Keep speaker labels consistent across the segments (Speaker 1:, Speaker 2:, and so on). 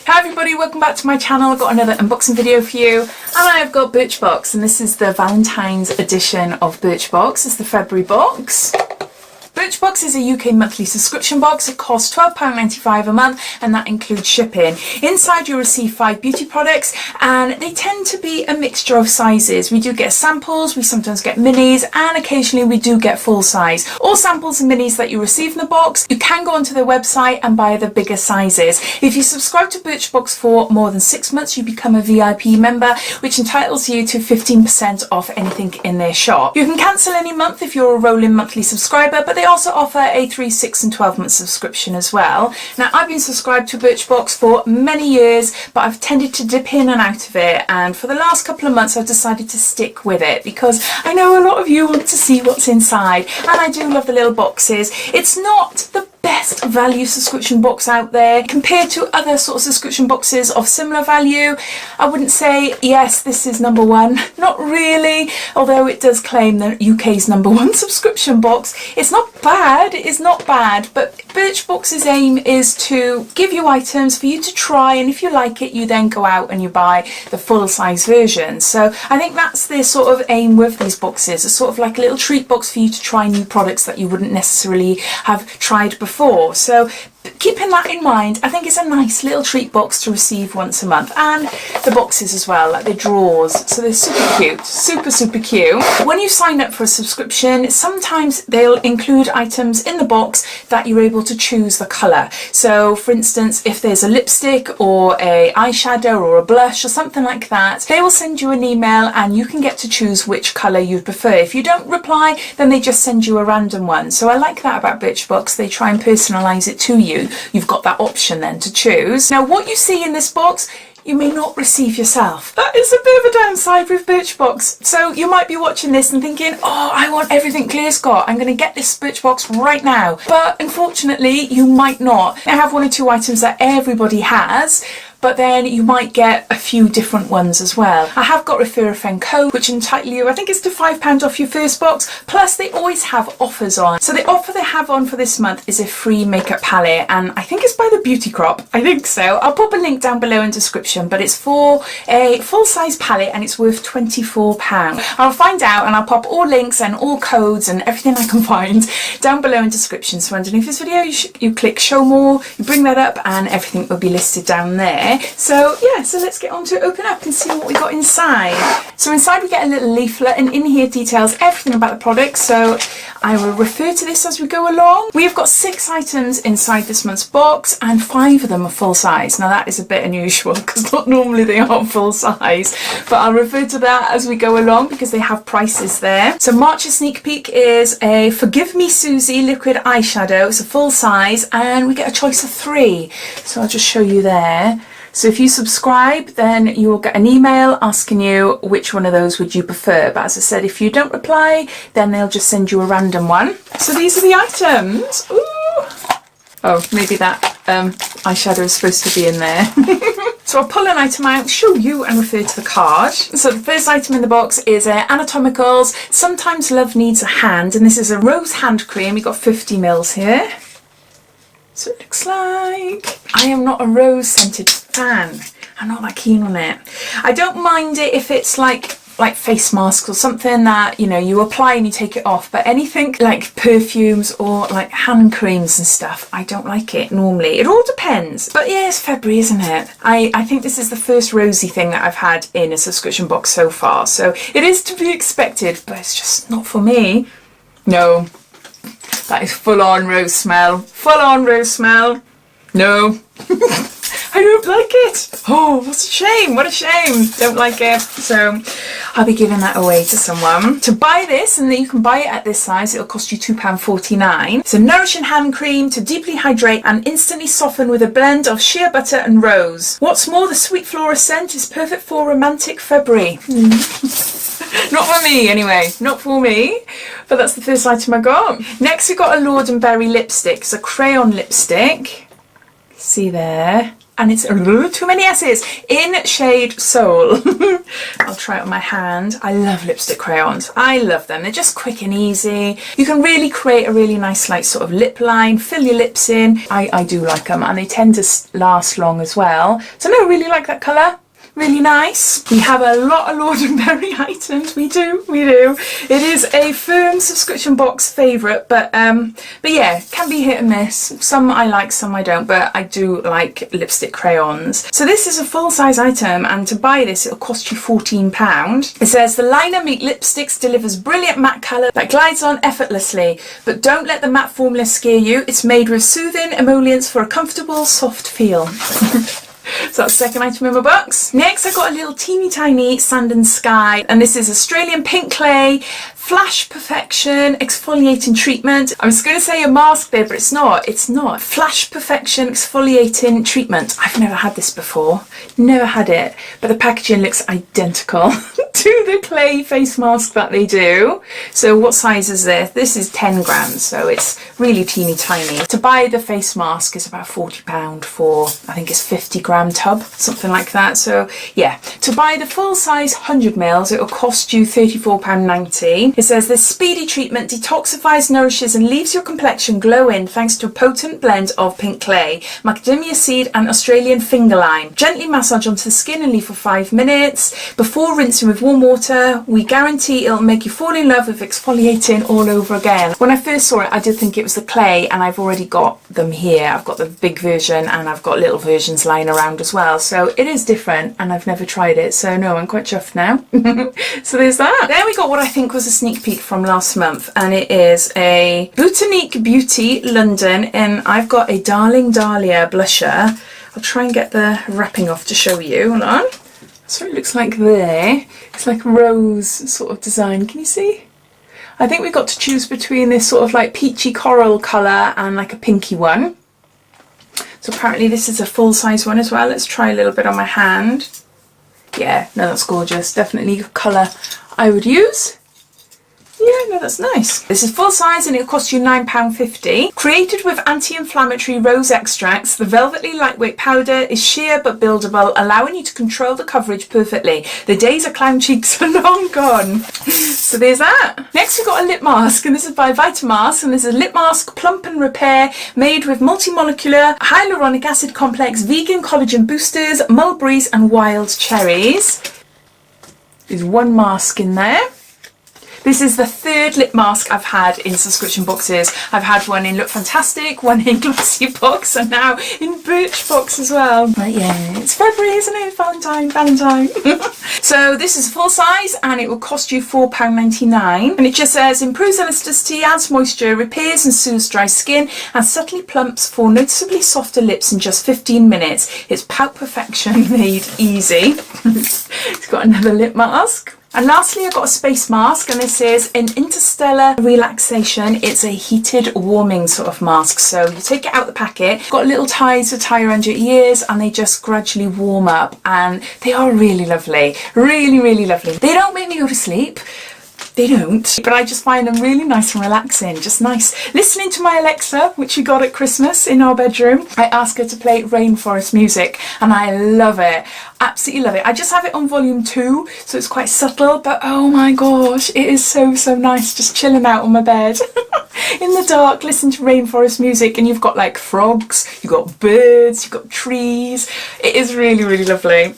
Speaker 1: Hi everybody, welcome back to my channel. I've got another unboxing video for you, and I've got Birchbox, and this is the Valentine's edition of Birchbox. It's the February box. Birchbox is a UK monthly subscription box. It costs £12.95 a month, and that includes shipping. Inside you'll receive 5 beauty products, and they tend to be a mixture of sizes. We do get samples, we sometimes get minis, and occasionally we do get full size. All samples and minis that you receive in the box, you can go onto their website and buy the bigger sizes. If you subscribe to Birchbox for more than 6 months, you become a VIP member, which entitles you to 15% off anything in their shop. You can cancel any month if you're a rolling monthly subscriber, but they also offer a 3, 6 and 12 month subscription as well. Now, I've been subscribed to Birchbox for many years, but I've tended to dip in and out of it, and for the last couple of months I've decided to stick with it because I know a lot of you want to see what's inside, and I do love the little boxes. It's not the best value subscription box out there compared to other sort of subscription boxes of similar value. I wouldn't say yes, this is number one, not really, although it does claim the UK's number one subscription box. It's not bad, it is not bad, but Birchbox's aim is to give you items for you to try, and if you like it you then go out and you buy the full size version. So I think that's the sort of aim with these boxes. It's sort of like a little treat box for you to try new products that you wouldn't necessarily have tried before. So keeping that in mind, I think it's a nice little treat box to receive once a month. And the boxes as well, like the drawers, so they're super cute, super cute. When you sign up for a subscription, sometimes they'll include items in the box that you're able to choose the colour. So for instance, if there's a lipstick or a eyeshadow or a blush or something like that, they will send you an email and you can get to choose which colour you'd prefer. If you don't reply, then they just send you a random one. So I like that about Birchbox. They try and personalise it to you. You've got that option then to choose. Now, what you see in this box, you may not receive yourself. That is a bit of a downside with Birchbox. So you might be watching this and thinking, oh, I want everything Claire's got. I'm going to get this Birchbox right now. But unfortunately, you might not. I have 1 or 2 items that everybody has, but then you might get a few different ones as well. I have got Refer a Friend code, which entitle you, I think it's to £5 off your first box, plus they always have offers on. So the offer they have on for this month is a free makeup palette, and I think it's by the Beauty Crop, I think so. I'll pop a link down below in description, but it's for a full-size palette and it's worth £24. I'll find out and I'll pop all links and all codes and everything I can find down below in description. So underneath this video, you click show more, you bring that up and everything will be listed down there. So yeah, so let's get on to open up and see what we got inside. So inside we get a little leaflet, and in here details everything about the product, so I will refer to this as we go along. We've got 6 items inside this month's box, and 5 of them are full size. Now that is a bit unusual because not normally they are full size, but I'll refer to that as we go along because they have prices there. So March's sneak peek is a Forgive Me Susie liquid eyeshadow. It's a full size and we get a choice of 3. So I'll just show you there. So if you subscribe, then you will get an email asking you which one of those would you prefer. But as I said, if you don't reply, then they'll just send you a random one. So these are the items. Ooh. Oh, maybe that eyeshadow is supposed to be in there. So I'll pull an item out, show you and refer to the card. So the first item in the box is Anatomicals, Sometimes Love Needs a Hand. And this is a rose hand cream. You've got 50 mils here. So it looks like. I am not a rose scented fan. I'm not that keen on it. I don't mind it if it's like face masks or something that, you know, you apply and you take it off, but anything like perfumes or like hand creams and stuff, I don't like it normally. It all depends. But yeah, it's February, isn't it? I think this is the first rosy thing that I've had in a subscription box so far, so it is to be expected, but it's just not for me. No. That is full-on rose smell. Full-on rose smell. No. I don't like it. Oh, what a shame. What a shame. Don't like it. So I'll be giving that away to someone. To buy this, and you can buy it at this size, it'll cost you £2.49. It's a nourishing hand cream to deeply hydrate and instantly soften with a blend of shea butter and rose. What's more, the sweet floral scent is perfect for romantic February. Not for me anyway, not for me, but that's the first item I got. Next we've got a Lord & Berry lipstick. It's a crayon lipstick, see there, and it's too many S's, in shade Soul. I'll try it on my hand. I love lipstick crayons. I love them. They're just quick and easy. You can really create a really nice like sort of lip line, fill your lips in. I do like them, and they tend to last long as well. So no, I really like that colour. Really nice. We have a lot of Lord and Berry items. We do. It is a firm subscription box favourite, but yeah, can be hit and miss. Some I like, some I don't, but I do like lipstick crayons. So this is a full-size item, and to buy this it'll cost you £14. It says the liner Meet Lipsticks delivers brilliant matte colour that glides on effortlessly, but don't let the matte formula scare you. It's made with soothing emollients for a comfortable, soft feel. So that's the second item in my box. Next I got a little teeny tiny Sand and Sky, and this is Australian Pink Clay Flash Perfection Exfoliating Treatment. I was going to say a mask there, but it's not. It's not. Flash Perfection Exfoliating Treatment. I've never had this before. Never had it. But the packaging looks identical to the clay face mask that they do. So what size is this? This is 10 grams, so it's really teeny tiny. To buy the face mask is about £40 for, I think it's 50-gram tub, something like that. So yeah, to buy the full size 100ml, it will cost you £34.90. It says this speedy treatment detoxifies, nourishes and leaves your complexion glowing thanks to a potent blend of pink clay, macadamia seed and Australian finger lime. Gently massage onto the skin and leave for 5 minutes. Before rinsing with warm water, we guarantee it'll make you fall in love with exfoliating all over again. When I first saw it, I did think it was the clay, and I've already got them here. I've got the big version and I've got little versions lying around as well. So it is different, and I've never tried it. So no, I'm quite chuffed now. So there's that. Then we got what I think was a sneak peek from last month, and it is a Botanique Beauty London, and I've got a Darling Dahlia blusher. I'll try and get the wrapping off to show you. Hold on. So it looks like there. It's like a rose sort of design. Can you see? I think we got to choose between this sort of like peachy coral colour and like a pinky one. So apparently this is a full size one as well. Let's try a little bit on my hand. Yeah, no, that's gorgeous. Definitely a colour I would use. Yeah, no, that's nice. This is full size and it'll cost you £9.50. Created with anti-inflammatory rose extracts, the velvety lightweight powder is sheer but buildable, allowing you to control the coverage perfectly. The days of clown cheeks are long gone. So there's that. Next we've got a lip mask, and this is by Vitamask, and this is a lip mask plump and repair made with multimolecular hyaluronic acid complex, vegan collagen boosters, mulberries and wild cherries. There's one mask in there. This is the third lip mask I've had in subscription boxes. I've had one in Look Fantastic, one in Glossy Box, and now in Birchbox as well. But yeah, it's February, isn't it? Valentine. So this is full size and it will cost you £4.99. And it just says, improves elasticity, adds moisture, repairs and soothes dry skin, and subtly plumps for noticeably softer lips in just 15 minutes. It's pout perfection made easy. It's got another lip mask. And lastly, I've got a space mask, and this is an interstellar relaxation. It's a heated warming sort of mask. So you take it out the packet, got little ties to tie around your ears, and they just gradually warm up, and they are really lovely. Really, really lovely. They don't make me go to sleep. They don't, but I just find them really nice and relaxing, just nice. Listening to my Alexa, which we got at Christmas in our bedroom, I ask her to play rainforest music, and I love it. Absolutely love it. I just have it on volume 2, so it's quite subtle, but oh my gosh, it is so nice just chilling out on my bed in the dark, listen to rainforest music, and you've got like frogs, you've got birds, you've got trees. It is really, really lovely.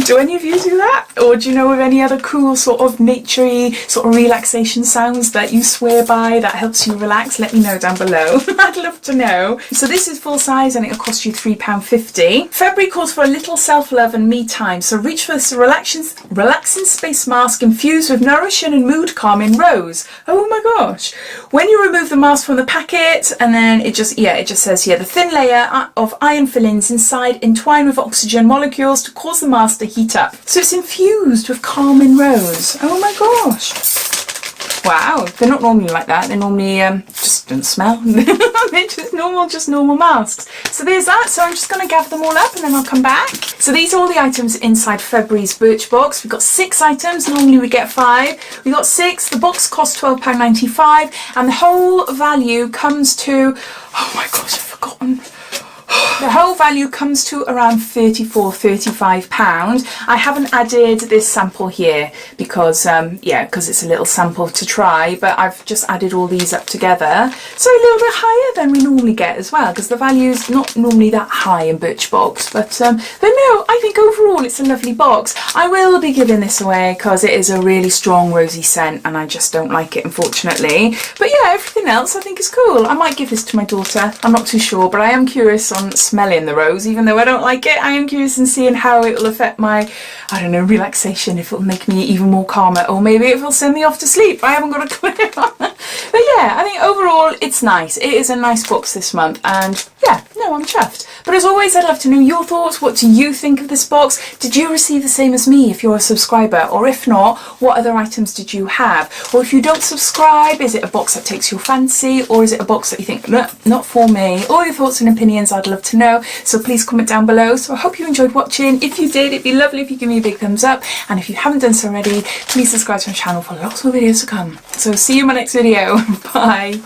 Speaker 1: Do any of you do that? Or do you know of any other cool sort of naturey sort of relaxation sounds that you swear by that helps you relax? Let me know down below. I'd love to know. So this is full size and it'll cost you £3.50. February calls for a little self-love and me time, so reach for this relaxing space mask infused with nourishing and mood calming rose. Oh my gosh. When you remove the mask from the packet, and then it just says here, the thin layer of iron fillings inside entwine with oxygen molecules to cause the mask to heat up. So it's infused with calming rose. Oh my gosh. Wow, they're not normally like that. They're normally just don't smell. They're just normal masks. So there's that. So I'm just going to gather them all up and then I'll come back. So these are all the items inside February's Birchbox. We've got 6 items. Normally we get 5. We got 6. The box costs £12.95, and the whole value comes to, oh my gosh, I've forgotten. The whole value comes to around £34–35. I haven't added this sample here because because it's a little sample to try, but I've just added all these up together, so a little bit higher than we normally get as well, because the value's not normally that high in Birchbox. But no, I think overall it's a lovely box. I will be giving this away because it is a really strong rosy scent and I just don't like it, unfortunately. But yeah, everything else I think is cool. I might give this to my daughter, I'm not too sure, but I am curious on smelling the rose. Even though I don't like it, I am curious in seeing how it will affect my, I don't know, relaxation, if it will make me even more calmer, or maybe it will send me off to sleep. I haven't got a clue. But yeah, I think overall it's nice. It is a nice box this month, and yeah, no, I'm chuffed. But as always, I'd love to know your thoughts. What do you think of this box? Did you receive the same as me if you're a subscriber? Or if not, what other items did you have? Or if you don't subscribe, is it a box that takes your fancy? Or is it a box that you think, no, not for me? All your thoughts and opinions I'd love to know. So please comment down below. So I hope you enjoyed watching. If you did, it'd be lovely if you give me a big thumbs up. And if you haven't done so already, please subscribe to my channel for lots more videos to come. So see you in my next video. Bye.